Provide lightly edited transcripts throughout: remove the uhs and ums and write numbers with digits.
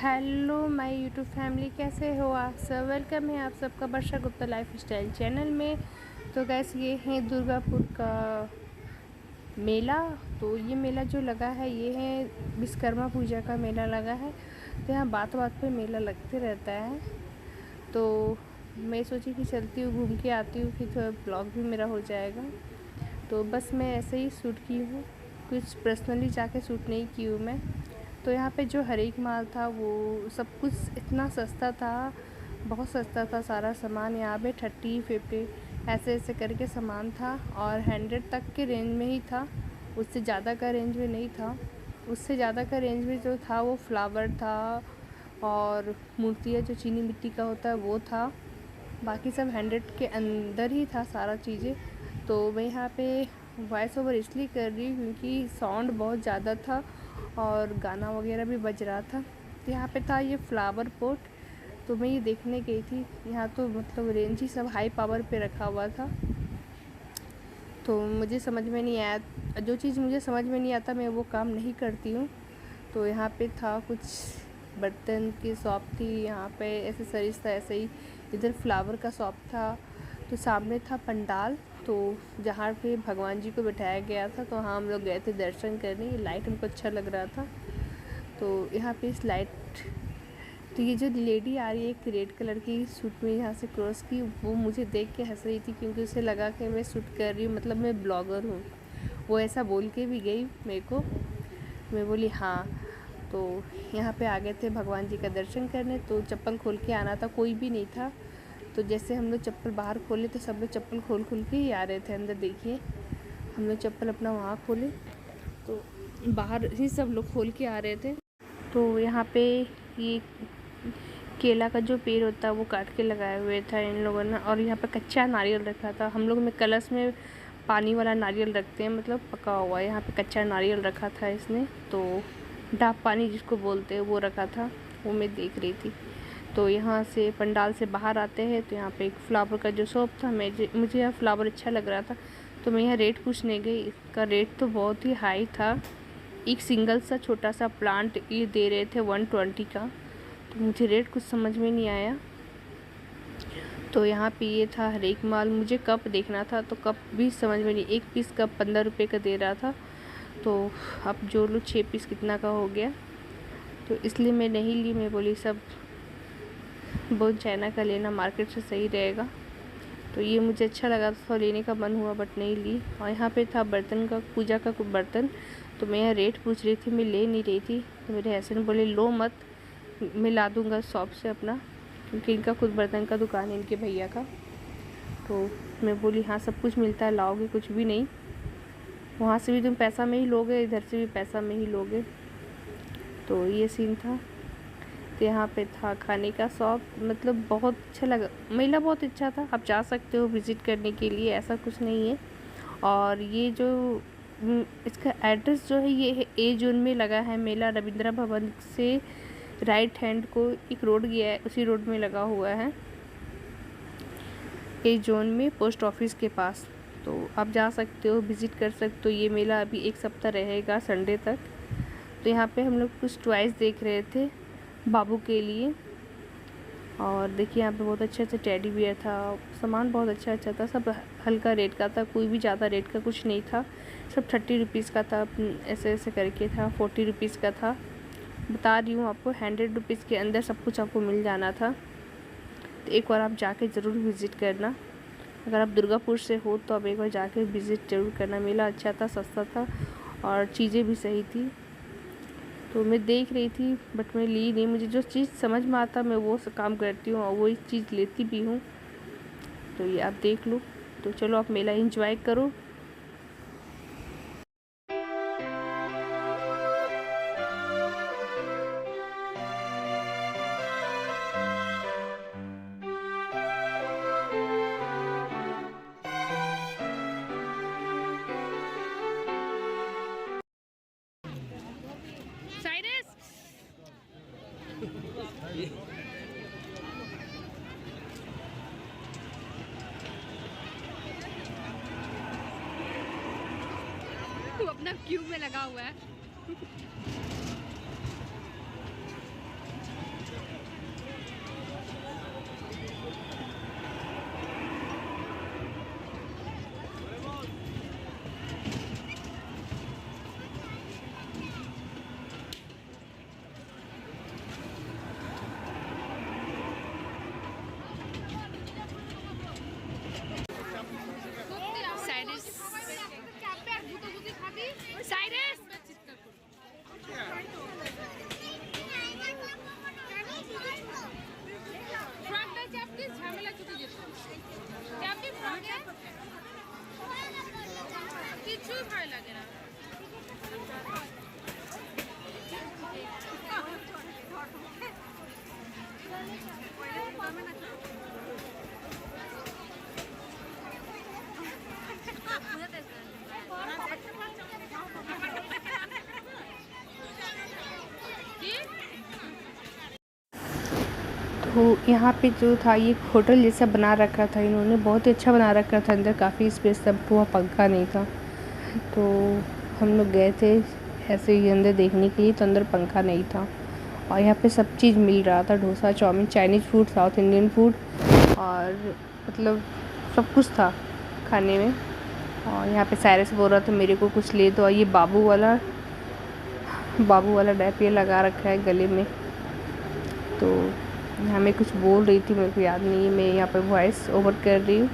Hello my YouTube family, कैसे हो आप सब। वेलकम है आप सबका वर्षा गुप्ता लाइफ स्टाइल चैनल में। तो गैस ये है दुर्गापुर का मेला। तो ये मेला जो लगा है ये है विश्वकर्मा पूजा का मेला लगा है। तो यहाँ बात बात पे मेला लगते रहता है। तो मैं सोची कि चलती हूँ, घूम के आती हूँ, फिर थोड़ा ब्लॉग भी मेरा हो जाएगा। तो बस मैं ऐसे ही शूट की हूँ, कुछ पर्सनली जाके शूट नहीं की हूँ मैं। तो यहाँ पे जो हर एक माल था वो सब कुछ इतना सस्ता था, बहुत सस्ता था सारा सामान। यहाँ पे 30-50 ऐसे ऐसे करके सामान था और 100 तक के रेंज में ही था, उससे ज़्यादा का रेंज में नहीं था। उससे ज़्यादा का रेंज में जो था वो फ्लावर था और मूर्तियाँ जो चीनी मिट्टी का होता है वो था। बाकी सब 100 के अंदर ही था सारा चीज़ें। तो मैं यहाँ पे वॉइस ओवर इसलिए कर रही हूँ क्योंकि साउंड बहुत ज़्यादा था और गाना वगैरह भी बज रहा था। तो यहाँ पे था ये फ्लावर पॉट, तो मैं ये देखने गई थी। यहाँ तो मतलब रेंज ही सब हाई पावर पे रखा हुआ था। तो मुझे समझ में नहीं आया, जो चीज़ मुझे समझ में नहीं आता मैं वो काम नहीं करती हूँ। तो यहाँ पे था कुछ बर्तन की शॉप थी, यहाँ पे एसेसरीज था ऐसे ही। इधर फ्लावर का शॉप था। तो सामने था पंडाल, तो जहाँ पे भगवान जी को बिठाया गया था। तो हाँ, हम लोग गए थे दर्शन करने। ये लाइट हमको अच्छा लग रहा था। तो यहाँ पे इस लाइट, तो ये जो लेडी आ रही है एक रेड कलर की सूट में यहाँ से क्रॉस की, वो मुझे देख के हंस रही थी क्योंकि उसे लगा कि मैं शूट कर रही हूँ, मतलब मैं ब्लॉगर हूँ। वो ऐसा बोल के भी गई मेरे को। मैं बोली हाँ। तो यहाँ पे आ गए थे भगवान जी का दर्शन करने। तो चप्पल खोल के आना था, कोई भी नहीं था। तो जैसे हम लोग चप्पल बाहर खोले तो सब लोग चप्पल खोल के ही आ रहे थे अंदर। देखिए हम लोग चप्पल अपना वहाँ खोले तो बाहर ही सब लोग खोल के आ रहे थे। तो यहाँ पे ये केला का जो पेड़ होता है वो काट के लगाए हुए था इन लोगों ने। और यहाँ पे कच्चा नारियल रखा था। हम लोग में कलश में पानी वाला नारियल रखते हैं, मतलब पका हुआ। यहाँ पे कच्चा नारियल रखा था इसने, तो डाब पानी जिसको बोलते हैं वो रखा था, वो मैं देख रही थी। तो यहाँ से पंडाल से बाहर आते हैं तो यहाँ पे एक फ्लावर का जो शॉप था, मुझे यह फ्लावर अच्छा लग रहा था। तो मैं यहाँ रेट पूछने गई। इसका रेट तो बहुत ही हाई था। एक सिंगल सा छोटा सा प्लांट ये दे रहे थे 120 का। तो मुझे रेट कुछ समझ में नहीं आया। तो यहाँ पे ये था हर एक माल। मुझे कप देखना था तो कप भी समझ में नहीं, एक पीस कप 15 रुपये का दे रहा था। तो अब जोड़ लो 6 पीस कितना का हो गया। तो इसलिए मैं नहीं ली। मैं बोली सब बहुत चाइना का लेना मार्केट से सही रहेगा। तो ये मुझे अच्छा लगा था, लेने का मन हुआ बट नहीं ली। और यहाँ पे था बर्तन का, पूजा का कुछ बर्तन। तो मैं यहाँ रेट पूछ रही थी, मैं ले नहीं रही थी। तो मेरे हस्बैंड बोले लो मत, मैं ला दूँगा शॉप से अपना, क्योंकि इनका खुद बर्तन का दुकान है इनके भैया का। तो मैं बोली हाँ सब कुछ मिलता है, लाओगे कुछ भी नहीं, वहाँ से भी तुम पैसा में ही लोगे, इधर से भी पैसा में ही लोगे। तो ये सीन था। तो यहाँ पे था खाने का शॉप, मतलब बहुत अच्छा लगा। मेला बहुत अच्छा था, आप जा सकते हो विज़िट करने के लिए, ऐसा कुछ नहीं है। और ये जो इसका एड्रेस जो है ये है ए जोन में लगा है मेला। रविंद्र भवन से राइट हैंड को एक रोड गया है, उसी रोड में लगा हुआ है ए जोन में, पोस्ट ऑफिस के पास। तो आप जा सकते हो, विज़िट कर सकते हो। ये मेला अभी एक सप्ताह रहेगा, संडे तक। तो यहाँ पे हम लोग कुछ टॉयज़ देख रहे थे बाबू के लिए। और देखिए यहाँ पे बहुत अच्छा टेडी बियर था, सामान बहुत अच्छा था, सब हल्का रेट का था, कोई भी ज़्यादा रेट का कुछ नहीं था। सब 30 रुपीज़ का था, ऐसे ऐसे करके था, 40 रुपीज़ का था। बता रही हूँ आपको, 100 रुपीज़ के अंदर सब कुछ आपको मिल जाना था। तो एक बार आप जाके ज़रूर विज़िट करना। अगर आप दुर्गापुर से हो तो आप एक बार जाके विज़िट ज़रूर करना। मेला अच्छा था, सस्ता था और चीज़ें भी सही थी। तो मैं देख रही थी बट मैं ली नहीं। मुझे जो चीज़ समझ में आता मैं वो काम करती हूँ और वही चीज़ लेती भी हूँ। तो ये आप देख लो। तो चलो आप मेला एंजॉय करो। तू अपना क्यूब में लगा हुआ है। तो यहाँ पे जो था ये होटल जैसा बना रखा था इन्होंने, बहुत ही अच्छा बना रखा था। अंदर काफ़ी स्पेस था, वहाँ पंखा नहीं था। तो हम लोग गए थे ऐसे ही अंदर देखने के लिए, तो अंदर पंखा नहीं था। और यहाँ पे सब चीज़ मिल रहा था, dosa, chowmein, Chinese food, South Indian food, और मतलब सब कुछ था खाने में। और यहाँ पे साइरस बोल रहा था मेरे को कुछ ले दो, और ये बाबू वाला डैप ये लगा रखा है गले में। तो यहाँ मैं कुछ बोल रही थी, मेरे को याद नहीं है, मैं यहाँ पर वॉइस ओवर कर रही हूँ।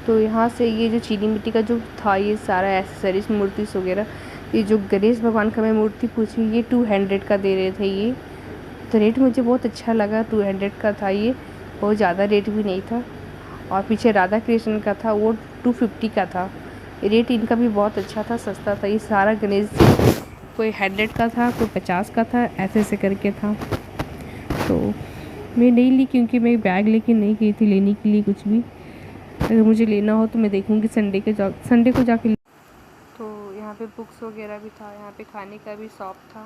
तो यहाँ से ये जो चीनी मिट्टी का जो था ये सारा एसेसरीज, मूर्ति वगैरह, ये जो गणेश भगवान का मैं मूर्ति पूछी, ये 200 का दे रहे थे ये। तो रेट मुझे बहुत अच्छा लगा, 200 का था ये, बहुत ज़्यादा रेट भी नहीं था। और पीछे राधा कृष्ण का था, वो 250 का था। रेट इनका भी बहुत अच्छा था, सस्ता था। ये सारा गणेश कोई 100 का था, कोई 50 का था, ऐसे ऐसे करके था। तो मैं नहीं ली, क्योंकि मैं बैग लेके नहीं गई थी लेने के लिए कुछ भी। अगर मुझे लेना हो तो मैं देखूँगी संडे को जाके। तो यहाँ पे बुक्स वगैरह भी था, यहाँ पे खाने का भी शॉप था।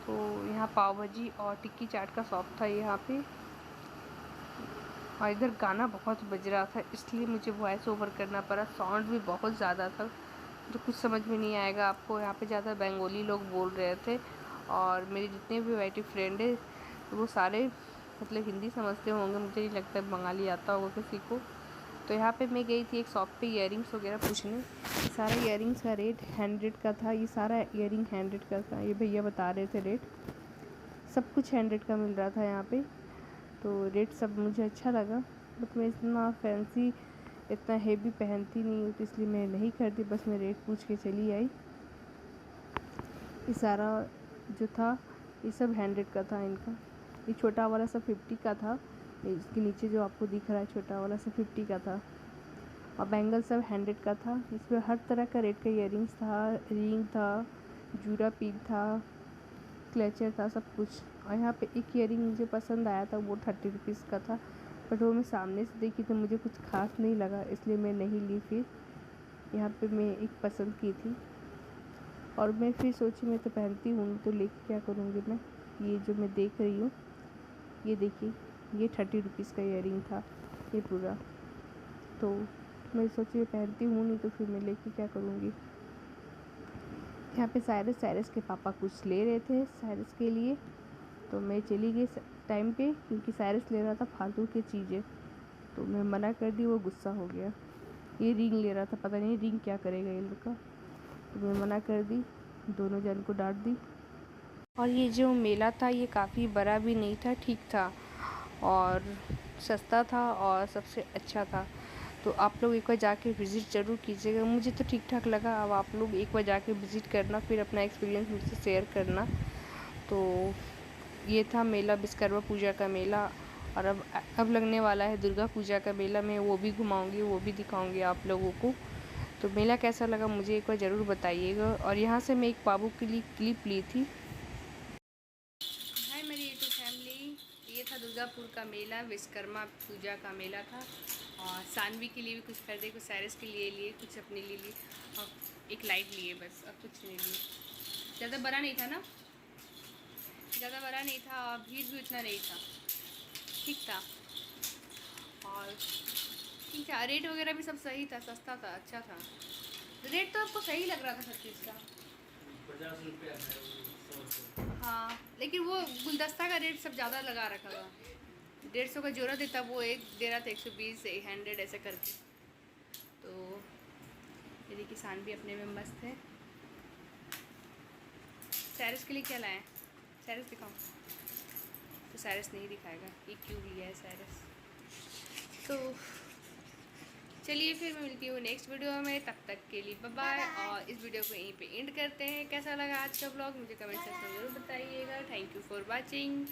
तो यहाँ पाव भाजी और टिक्की चाट का शॉप था यहाँ पे। और इधर गाना बहुत बज रहा था, इसलिए मुझे वॉइस ओवर करना पड़ा। साउंड भी बहुत ज़्यादा था, तो कुछ समझ में नहीं आएगा आपको। यहाँ पे ज़्यादा बंगाली लोग बोल रहे थे, और मेरे जितने भी वाइटी फ्रेंड है वो सारे मतलब हिंदी समझते होंगे, मुझे नहीं लगता बंगाली आता होगा किसी को। तो यहाँ पे मैं गई थी एक शॉप पे इयरिंग्स वगैरह पूछने। सारा इयरिंग्स का रेट 100 का था, ये सारा इयरिंग 100 का था। ये भैया बता रहे थे रेट, सब कुछ 100 का मिल रहा था यहाँ पे। तो रेट सब मुझे अच्छा लगा, बट मैं इतना फैंसी, इतना हेवी पहनती नहीं हूँ, तो इसलिए मैं नहीं करती, बस मैं रेट पूछ के चली आई। ये सारा जो था ये सब 100 का था इनका। ये छोटा वाला सब 50 का था, इसके नीचे जो आपको दिख रहा है छोटा वाला सब 50 का था। और बैंगल सब 100 का था। इसमें हर तरह का रेट का इयरिंग्स था, रिंग था, जूरा पिन था, क्लेचर था, सब कुछ। और यहाँ पे एक इयरिंग मुझे पसंद आया था, वो 30 रुपीज़ का था, बट वो मैं सामने से देखी तो मुझे कुछ खास नहीं लगा, इसलिए मैं नहीं ली। फिर यहाँ पे मैं एक पसंद की थी, और मैं फिर सोची मैं तो पहनती हूँ तो लेके क्या करूँगी मैं। ये जो मैं देख रही हूँ, ये देखिए, ये 30 रुपीज़ का इयरिंग था ये पूरा। तो मैं सोची मैं पहनती हूँ नहीं तो फिर मैं लेके क्या करूँगी। यहाँ पे साइरस के पापा कुछ ले रहे थे साइरस के लिए, तो मैं चली गई टाइम पे, क्योंकि साइरस ले रहा था फालतू की चीज़ें, तो मैं मना कर दी, वो गुस्सा हो गया। ये रिंग ले रहा था, पता नहीं रिंग क्या करेगा ये लोग का, तो मैं मना कर दी, दोनों जन को डांट दी। और ये जो मेला था ये काफ़ी बड़ा भी नहीं था, ठीक था, और सस्ता था, और सबसे अच्छा था। तो आप लोग एक बार जाके विज़िट ज़रूर कीजिएगा। मुझे तो ठीक ठाक लगा, अब आप लोग एक बार जाके विज़िट करना, फिर अपना एक्सपीरियंस मुझसे शेयर करना। तो ये था मेला, विश्वकर्मा पूजा का मेला। और अब लगने वाला है दुर्गा पूजा का मेला, मैं वो भी घुमाऊँगी, वो भी दिखाऊँगी आप लोगों को। तो मेला कैसा लगा मुझे एक बार ज़रूर बताइएगा। और यहाँ से मैं एक बाबू के लिए क्लिप ली थी। हाय मेरी यूट्यूब फैमिली, ये था दुर्गापुर का मेला, विश्वकर्मा पूजा का मेला था। और सानवी के लिए भी कुछ खरीदे, कुछ साइरस के लिए कुछ अपने लिए और एक लाइट लिए, बस और कुछ नहीं लिए। ज़्यादा बड़ा नहीं था ना, ज़्यादा बड़ा नहीं था, और भीड़ भी उतना नहीं था, ठीक था। और ठीक था, रेट वगैरह भी सब सही था, सस्ता था, अच्छा था। रेट तो आपको सही लग रहा था सब चीज़ का, 50 रुपया। हाँ, लेकिन वो गुलदस्ता का रेट सब ज़्यादा लगा रखा था। 150 का जोड़ा देता, वो एक दे रहा था 120 100 ऐसे करके। तो मेरी किसान भी अपने में मस्त है। साइरस के लिए क्या लाए? साइरस दिखाओ। तो साइरस नहीं दिखाएगा, ये क्यों लिया है साइरस। तो चलिए फिर मैं मिलती हूँ नेक्स्ट वीडियो में, तब तक के लिए बाय बाय। और इस वीडियो को यहीं पे एंड करते हैं। कैसा लगा आज का ब्लॉग मुझे कमेंट सेक्शन में ज़रूर बताइएगा। Thank you for watching.